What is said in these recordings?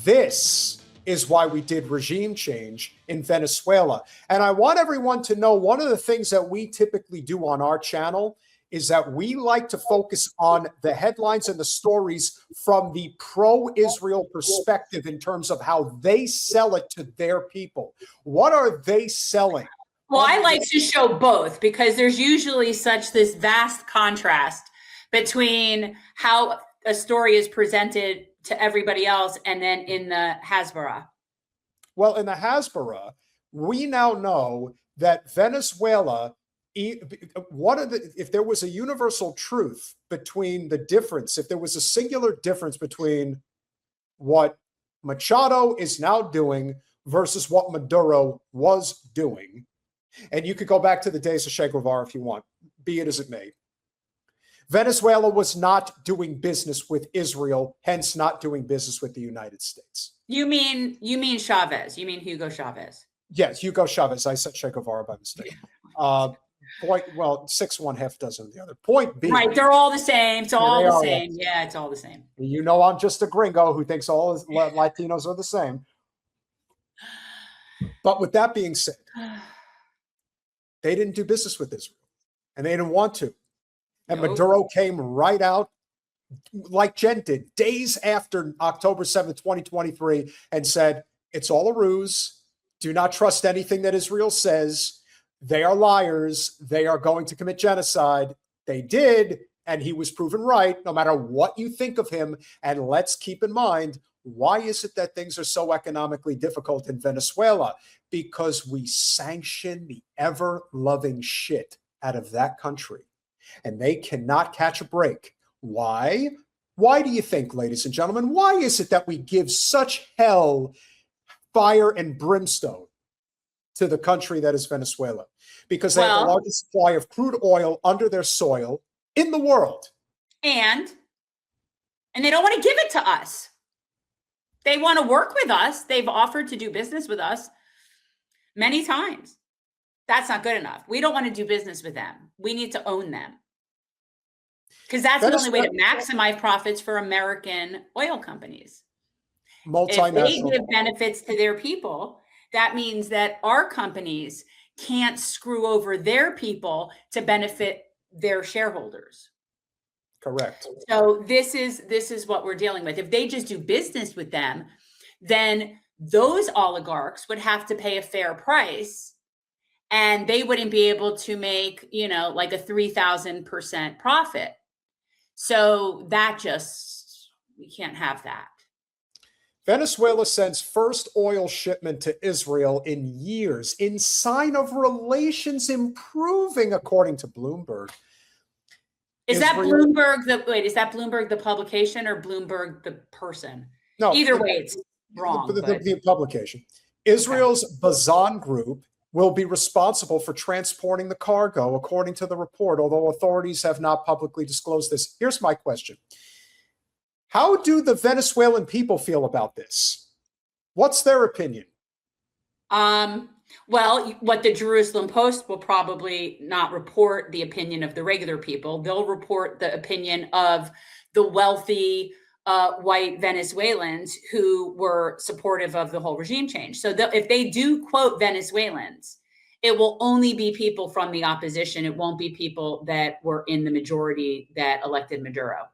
This is why we did regime change in Venezuela. And I want everyone to know one of the things that we typically do on our channel is that we like to focus on the headlines and the stories from the pro-Israel perspective in terms of how they sell it to their people. What are they selling? Well, I like to show both because there's usually this vast contrast between how a story is presented to everybody else and then in the Hasbara. Well, in the Hasbara, we now know that Venezuela, if there was a universal truth between the difference, if there was a singular difference between what Machado is now doing versus what Maduro was doing, and you could go back to the days of Che Guevara if you want, be it as it may, Venezuela was not doing business with Israel, hence not doing business with the United States. You mean Chavez? You mean Hugo Chavez? Yes, Hugo Chavez. I said Che Guevara by mistake. Point, well, 6 1/2 dozen the other. Point being, right? They're all the same. It's all the same. Yeah, it's all the same. You know, I'm just a gringo who thinks all Latinos are the same. But with that being said, they didn't do business with Israel, and they didn't want to. And Maduro came right out, like Jen did, days after October 7th, 2023, and said, it's all a ruse. Do not trust anything that Israel says. They are liars. They are going to commit genocide. They did, and he was proven right, no matter what you think of him. And let's keep in mind, why is it that things are so economically difficult in Venezuela? Because we sanction the ever-loving shit out of that country. And they cannot catch a break. Why? Why do you think, ladies and gentlemen, why is it that we give such hell, fire, and brimstone to the country that is Venezuela? Because they have the largest supply of crude oil under their soil in the world. And they don't want to give it to us. They want to work with us. They've offered to do business with us many times. That's not good enough. We don't want to do business with them. We need to own them. Because that's the only way to maximize profits for American oil companies. If they give benefits to their people, that means that our companies can't screw over their people to benefit their shareholders. Correct. So this is what we're dealing with. If they just do business with them, then those oligarchs would have to pay a fair price. And they wouldn't be able to make, like a 3,000% profit. So we can't have that. Venezuela sends first oil shipment to Israel in years in sign of relations improving, according to Bloomberg. Is that Bloomberg the publication or Bloomberg the person? No. Either way, it's wrong. The publication. Israel's Bazan Group will be responsible for transporting the cargo, according to the report, although authorities have not publicly disclosed this. Here's my question. How do the Venezuelan people feel about this? What's their opinion? Well, what the Jerusalem Post will probably not report the opinion of the regular people. They'll report the opinion of the wealthy white Venezuelans who were supportive of the whole regime change. So if they do quote Venezuelans, it will only be people from the opposition. It won't be people that were in the majority that elected Maduro.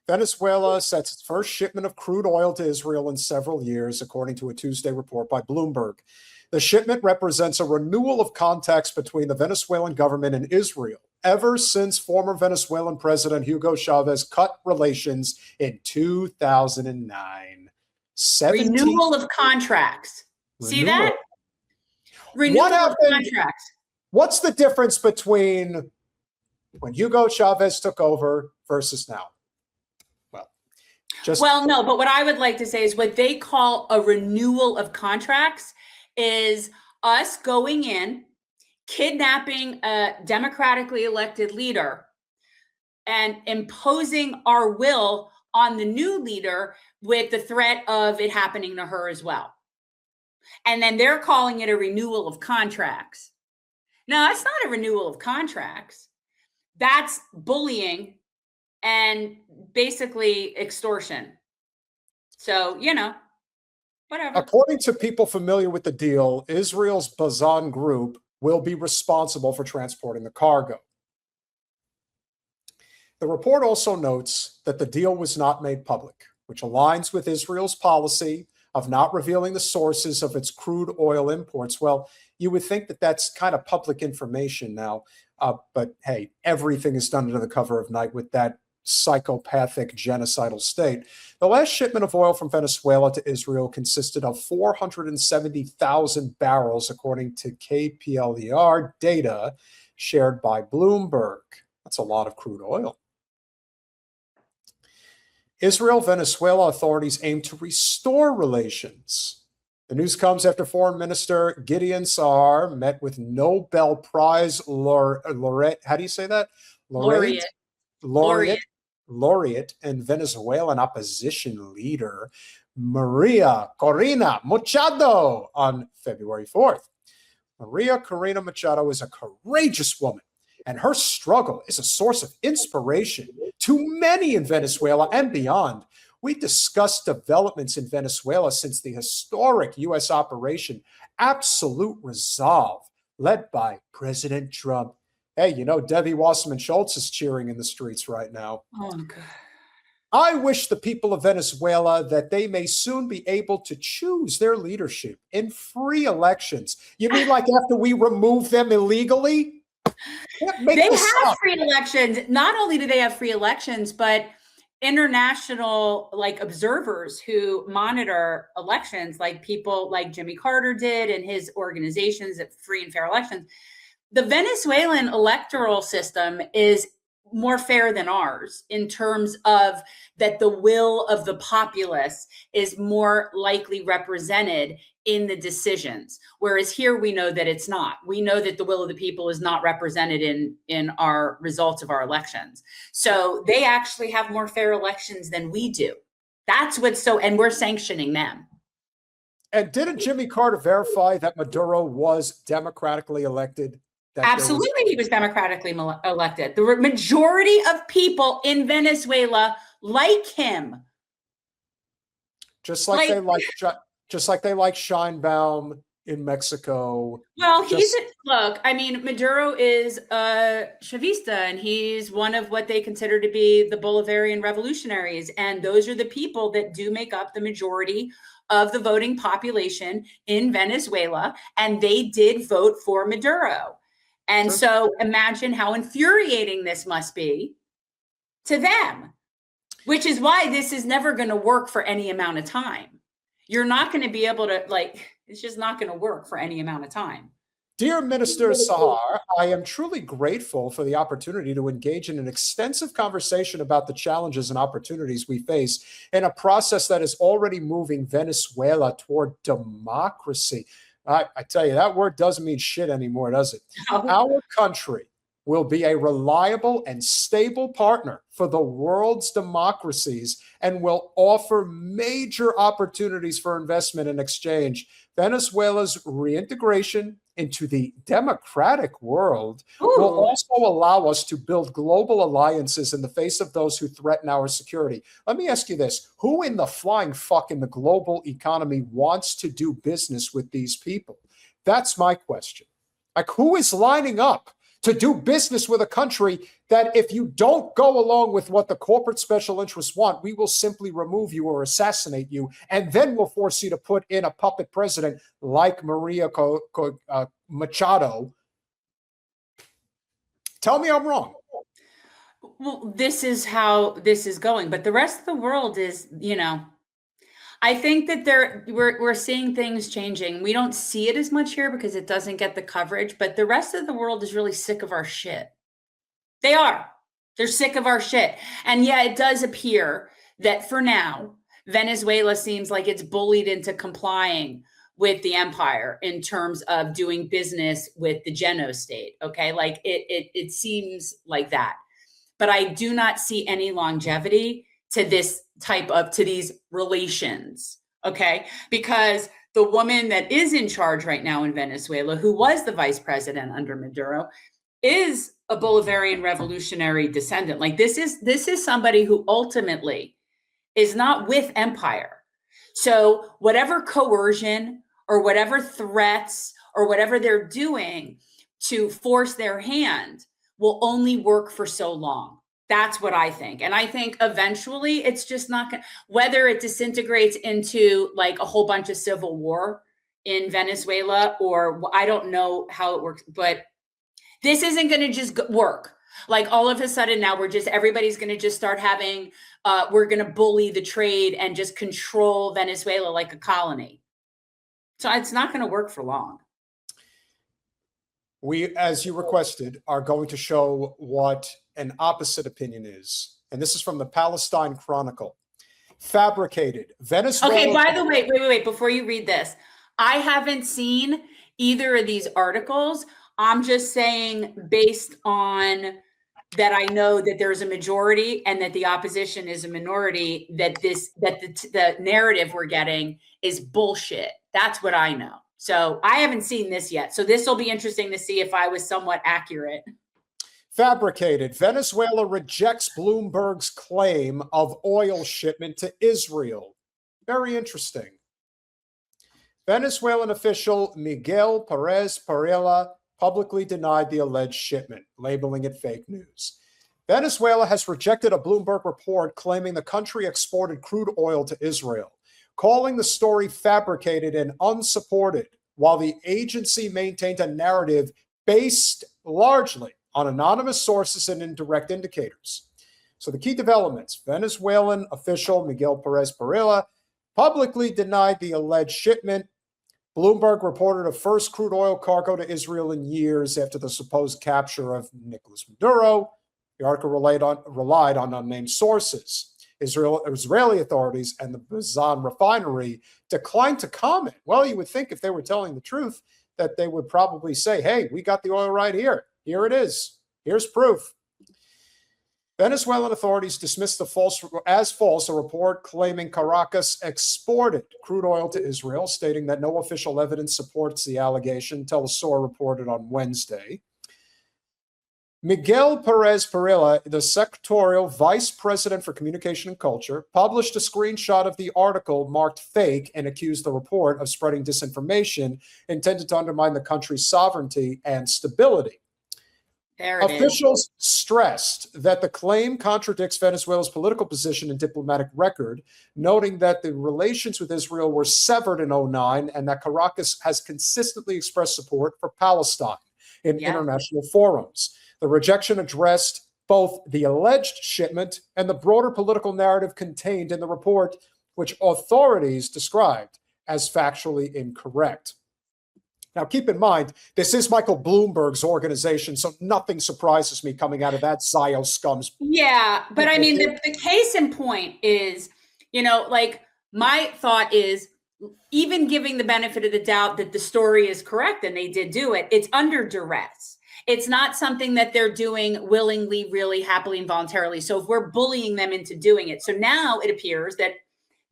Venezuela sets its first shipment of crude oil to Israel in several years, according to a Tuesday report by Bloomberg. The shipment represents a renewal of contacts between the Venezuelan government and Israel ever since former Venezuelan President Hugo Chavez cut relations in 2009. Renewal of contracts. See that? Renewal of contracts. What's the difference between when Hugo Chavez took over versus now? Well, no, but what I would like to say is what they call a renewal of contracts is us going in, kidnapping a democratically elected leader and imposing our will on the new leader with the threat of it happening to her as well. And then they're calling it a renewal of contracts. No, it's not a renewal of contracts. That's bullying and basically extortion. So, whatever. According to people familiar with the deal, Israel's Bazan group will be responsible for transporting the cargo. The report also notes that the deal was not made public, which aligns with Israel's policy of not revealing the sources of its crude oil imports. Well, you would think that that's kind of public information now, but hey, everything is done under the cover of night with that psychopathic genocidal state. The last shipment of oil from Venezuela to Israel consisted of 470,000 barrels, according to KPLER data shared by Bloomberg. That's a lot of crude oil. Israel-Venezuela authorities aim to restore relations. The news comes after Foreign Minister Gideon Sa'ar met with Nobel Prize laureate, how do you say that? Laureate and Venezuelan opposition leader Maria Corina Machado on February 4th. Maria Corina Machado is a courageous woman, and her struggle is a source of inspiration to many in Venezuela and beyond. We discussed developments in Venezuela since the historic U.S. operation Absolute Resolve, led by President Trump. Hey, Debbie Wasserman Schultz is cheering in the streets right now. Oh, God. I wish the people of Venezuela that they may soon be able to choose their leadership in free elections. You mean like after we remove them illegally? They have free elections. Not only do they have free elections, but international observers who monitor elections, like people like Jimmy Carter did and his organizations at Free and Fair Elections. The Venezuelan electoral system is more fair than ours in terms of that the will of the populace is more likely represented in the decisions. Whereas here we know that it's not. We know that the will of the people is not represented in our results of our elections. So they actually have more fair elections than we do. That's what's and we're sanctioning them. And didn't Jimmy Carter verify that Maduro was democratically elected? Absolutely, he was democratically elected. The majority of people in Venezuela like him. Just like they like Scheinbaum in Mexico. Well, Maduro is a Chavista, and he's one of what they consider to be the Bolivarian revolutionaries. And those are the people that do make up the majority of the voting population in Venezuela. And they did vote for Maduro. And so imagine how infuriating this must be to them, which is why this is never going to work for any amount of time. You're not going to be able to, it's just not going to work for any amount of time. Dear Minister Sa'ar, I am truly grateful for the opportunity to engage in an extensive conversation about the challenges and opportunities we face in a process that is already moving Venezuela toward democracy. I tell you, that word doesn't mean shit anymore, does it? No. Our country will be a reliable and stable partner for the world's democracies and will offer major opportunities for investment and exchange. Venezuela's reintegration into the democratic world will also allow us to build global alliances in the face of those who threaten our security. Let me ask you this. Who in the flying fuck in the global economy wants to do business with these people? That's my question. Who is lining up to do business with a country that if you don't go along with what the corporate special interests want, we will simply remove you or assassinate you, and then we'll force you to put in a puppet president like Maria Machado? Tell me I'm wrong. Well, this is how this is going, but the rest of the world is, I think that we're seeing things changing. We don't see it as much here because it doesn't get the coverage, but the rest of the world is really sick of our shit. They are. They're sick of our shit. And yeah, it does appear that for now, Venezuela seems like it's bullied into complying with the empire in terms of doing business with the Geno state. Okay. It seems like that, but I do not see any longevity to these relations. Okay. Because the woman that is in charge right now in Venezuela, who was the vice president under Maduro, is a Bolivarian revolutionary descendant. This is somebody who ultimately is not with empire. So whatever coercion or whatever threats or whatever they're doing to force their hand will only work for so long. That's what I think. And I think eventually it's just not going to, whether it disintegrates into like a whole bunch of civil war in Venezuela, or I don't know how it works, but this isn't going to just work. Like all of a sudden now everybody's going to just start having, we're going to bully the trade and just control Venezuela like a colony. So it's not going to work for long. We, as you requested, are going to show what an opposite opinion is. And this is from the Palestine Chronicle. Fabricated. Venezuela. Okay, by the way, wait, before you read this, I haven't seen either of these articles. I'm just saying, based on that, I know that there's a majority and that the opposition is a minority, that the narrative we're getting is bullshit. That's what I know. So I haven't seen this yet. So this will be interesting to see if I was somewhat accurate. Fabricated. Venezuela rejects Bloomberg's claim of oil shipment to Israel. Very interesting. Venezuelan official Miguel Perez-Perela publicly denied the alleged shipment, labeling it fake news. Venezuela has rejected a Bloomberg report claiming the country exported crude oil to Israel, calling the story fabricated and unsupported, while the agency maintained a narrative based largely on anonymous sources and indirect indicators. So the key developments: Venezuelan official Miguel Perez-Perela publicly denied the alleged shipment. Bloomberg reported a first crude oil cargo to Israel in years after the supposed capture of Nicolas Maduro. The article relied on unnamed sources. Israeli authorities and the Bazan refinery declined to comment. Well, you would think if they were telling the truth that they would probably say, hey, we got the oil right here. Here it is. Here's proof. Venezuelan authorities dismissed as false a report claiming Caracas exported crude oil to Israel, stating that no official evidence supports the allegation, Telesur reported on Wednesday. Miguel Perez-Perela, the secretarial vice president for communication and culture, published a screenshot of the article marked fake and accused the report of spreading disinformation intended to undermine the country's sovereignty and stability. Officials stressed that the claim contradicts Venezuela's political position and diplomatic record, noting that the relations with Israel were severed in 2009 and that Caracas has consistently expressed support for Palestine in international forums. The rejection addressed both the alleged shipment and the broader political narrative contained in the report, which authorities described as factually incorrect. Now, keep in mind, this is Michael Bloomberg's organization, so nothing surprises me coming out of that Zio scum's. Yeah, but I mean, the case in point is, like my thought is, even giving the benefit of the doubt that the story is correct and they did do it, it's under duress. It's not something that they're doing willingly, really happily and voluntarily. So if we're bullying them into doing it, so now it appears that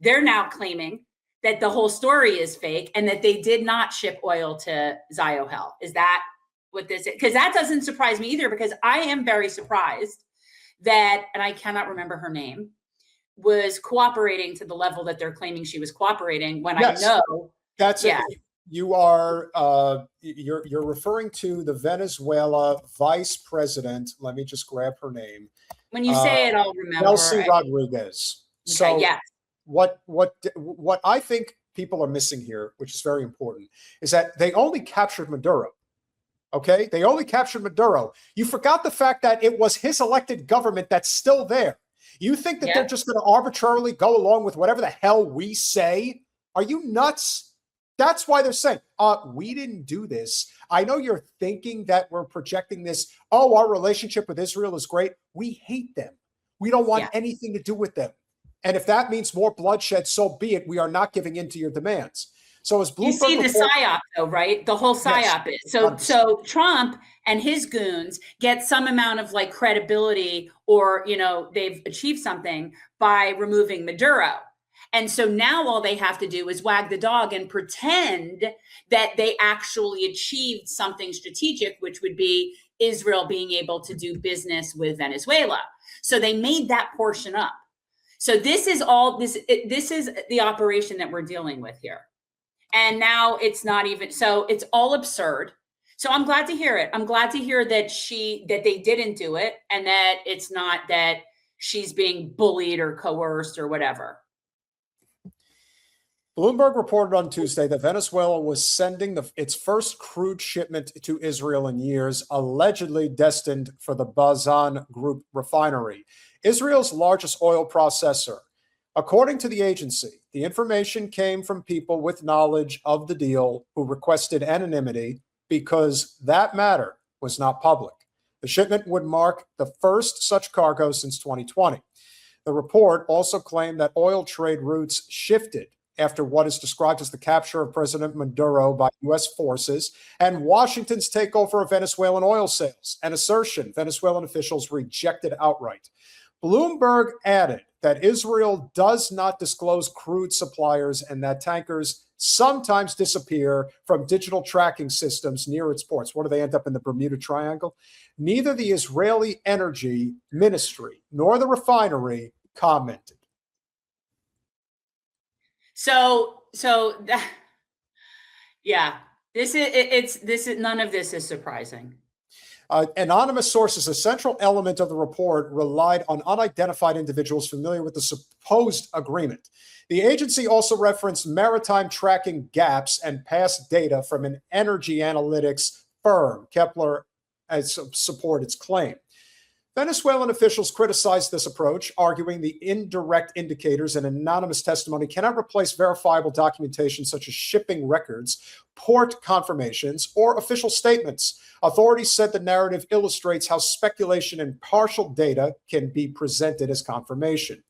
they're now claiming that the whole story is fake and that they did not ship oil to Ziohel. Is that what this is? Because that doesn't surprise me either, because I am very surprised that, and I cannot remember her name, was cooperating to the level that they're claiming she was cooperating when I know. That's it. You are, you're referring to the Venezuela vice president. Let me just grab her name. When you say it, I'll remember. Elsie Rodriguez. Okay, so yes. What I think people are missing here, which is very important, is that they only captured Maduro. Okay, they only captured Maduro. You forgot the fact that it was his elected government that's still there. You think that they're just going to arbitrarily go along with whatever the hell we say? Are you nuts? That's why they're saying, we didn't do this. I know you're thinking that we're projecting this. Oh, our relationship with Israel is great. We hate them. We don't want anything to do with them. And if that means more bloodshed, so be it. We are not giving in to your demands. So as Bloomberg, you see the psyop, though, right? The whole psyop is so Trump and his goons get some amount of like credibility, or they've achieved something by removing Maduro. And so now all they have to do is wag the dog and pretend that they actually achieved something strategic, which would be Israel being able to do business with Venezuela. So they made that portion up. So this is all this is the operation that we're dealing with here. And now it's not even, so it's all absurd. So I'm glad to hear it. I'm glad to hear that they didn't do it, and that it's not that she's being bullied or coerced or whatever. Bloomberg reported on Tuesday that Venezuela was sending its first crude shipment to Israel in years, allegedly destined for the Bazan Group refinery, Israel's largest oil processor. According to the agency, the information came from people with knowledge of the deal who requested anonymity because that matter was not public. The shipment would mark the first such cargo since 2020. The report also claimed that oil trade routes shifted after what is described as the capture of President Maduro by U.S. forces and Washington's takeover of Venezuelan oil sales, an assertion Venezuelan officials rejected outright. Bloomberg added that Israel does not disclose crude suppliers and that tankers sometimes disappear from digital tracking systems near its ports. What do they end up in the Bermuda Triangle? Neither the Israeli Energy Ministry nor the refinery commented. So that, yeah, none of this is surprising. Anonymous sources, a central element of the report, relied on unidentified individuals familiar with the supposed agreement. The agency also referenced maritime tracking gaps and past data from an energy analytics firm, Kepler, as support its claim. Venezuelan officials criticized this approach, arguing the indirect indicators and anonymous testimony cannot replace verifiable documentation such as shipping records, port confirmations, or official statements. Authorities said the narrative illustrates how speculation and partial data can be presented as confirmation.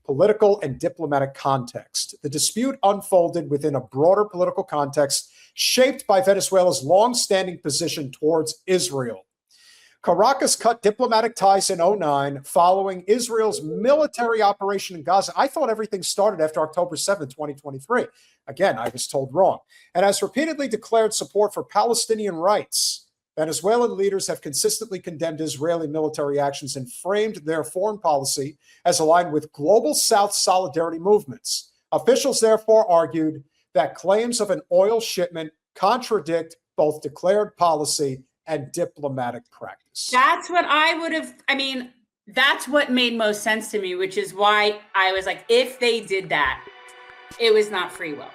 Political and diplomatic context. The dispute unfolded within a broader political context shaped by Venezuela's long-standing position towards Israel. Caracas cut diplomatic ties in 2009 following Israel's military operation in Gaza. I thought everything started after October 7, 2023. Again, I was told wrong. And has repeatedly declared support for Palestinian rights. Venezuelan leaders have consistently condemned Israeli military actions and framed their foreign policy as aligned with global South solidarity movements. Officials therefore argued that claims of an oil shipment contradict both declared policy and diplomatic practice. That's what I would have, that's what made most sense to me, which is why I was like, if they did that, it was not free will.